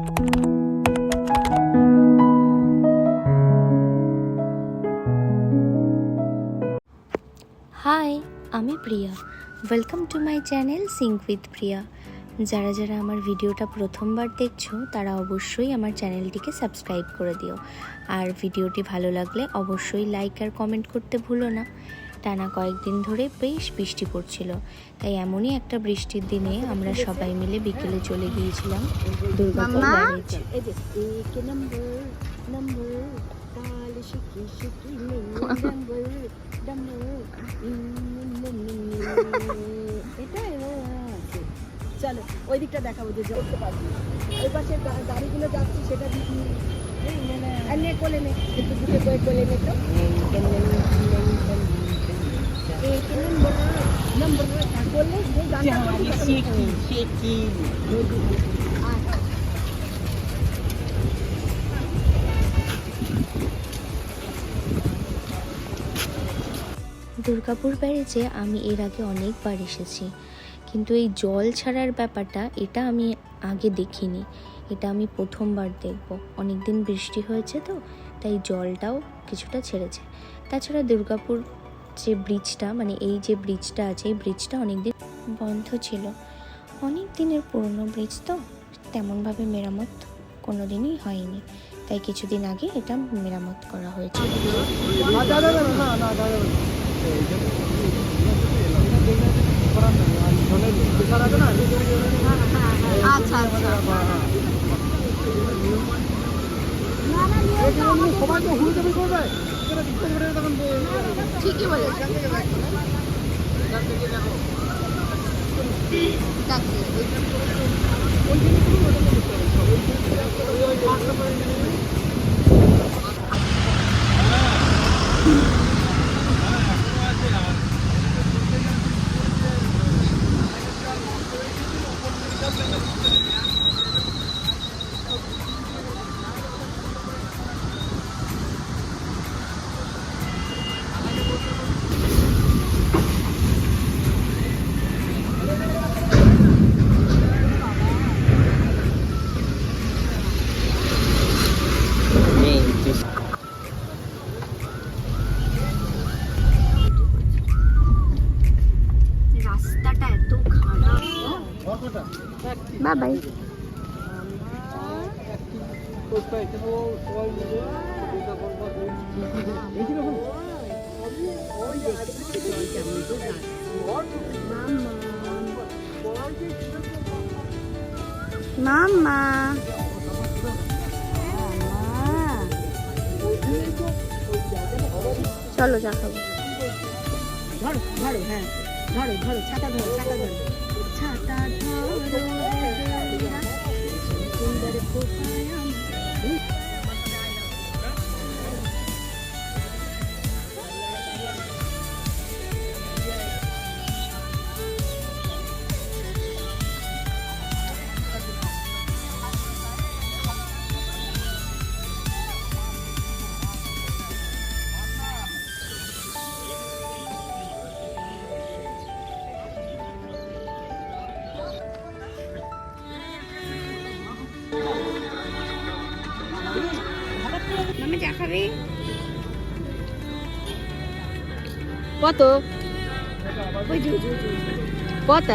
High, আমি Priya. Welcome to my channel sync with Priya. যারা যারা আমার ভিডিওটা প্রথমবার দেখছো তারা অবশ্যই আমার চ্যানেলটিকে সাবস্ক্রাইব করে দিও, আর ভিডিওটি ভালো লাগলে অবশ্যই লাইক আর কমেন্ট করতে ভুলো না। টানা কয়েকদিন ধরে বেশ বৃষ্টি পড়ছিল, তাই এমনই একটা বৃষ্টির দিনে আমরা সবাই মিলে বিকেলে চলে গিয়েছিলাম দুর্গাপুর ব্যারেজ। চলো ওই দিকটা দেখাবো যে করতে পারবি। ওই পাশে গাড়িগুলো যাচ্ছে সেটা দিবি, কোলে নে একটু দুটো করে কোলে নে তো দুর্গাপুর ব্যারেজে আমি এর আগে অনেকবার এসেছি, কিন্তু এই জল ছাড়ার ব্যাপারটা এটা আমি আগে দেখিনি। এটা আমি প্রথমবার দেখব। অনেক দিন বৃষ্টি হয়েছে তো, তাই জলটাও কিছুটা ছেড়েছে। তাছাড়া দুর্গাপুর যে ব্রিজটা, মানে এই যে ব্রিজটা আছে, এই ব্রিজটা অনেকদিন বন্ধ ছিল। অনেক দিনের পুরনো ব্রিজ তো, তেমনভাবে মেরামত কোনো দিনই হয়নি, তাই কিছুদিন আগে এটা মেরামত করা হয়েছে। আচ্ছা আচ্ছা ঠিকই বলেছে। রাস্তাটা এত খারাপ। Bye bye. মামা চলো যা খাবো। ধরো ধরো, হ্যাঁ ধরো ধরো, ছাতা ধরো, ছাতা ধরো, ছাতা ধরো। মামা চা খাবে? কত কত?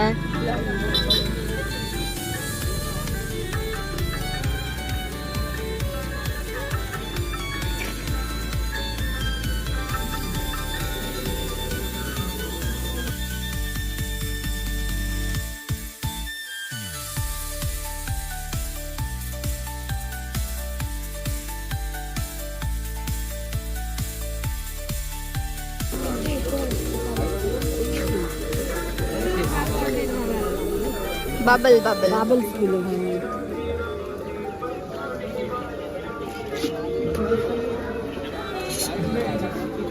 बबल बबल बबल्स गुलो हैं।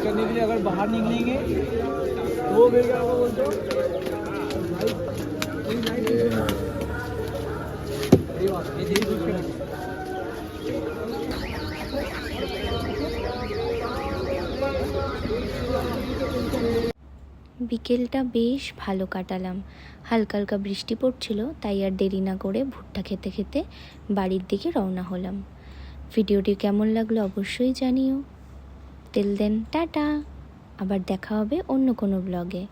करने के लिए अगर बाहर निकलेंगे तो फिर क्या होगा बोलते हो? বিকেলটা বেশ ভালো কাটালাম। হালকা হালকা বৃষ্টি পড়ছিল, তাই আর দেরি না করে ভুট্টা খেতে খেতে বাড়ির দিকে রওনা হলাম। ভিডিওটি কেমন লাগলো অবশ্যই জানিও। টিল দেন টাটা, আবার দেখা হবে অন্য কোনো ব্লগে।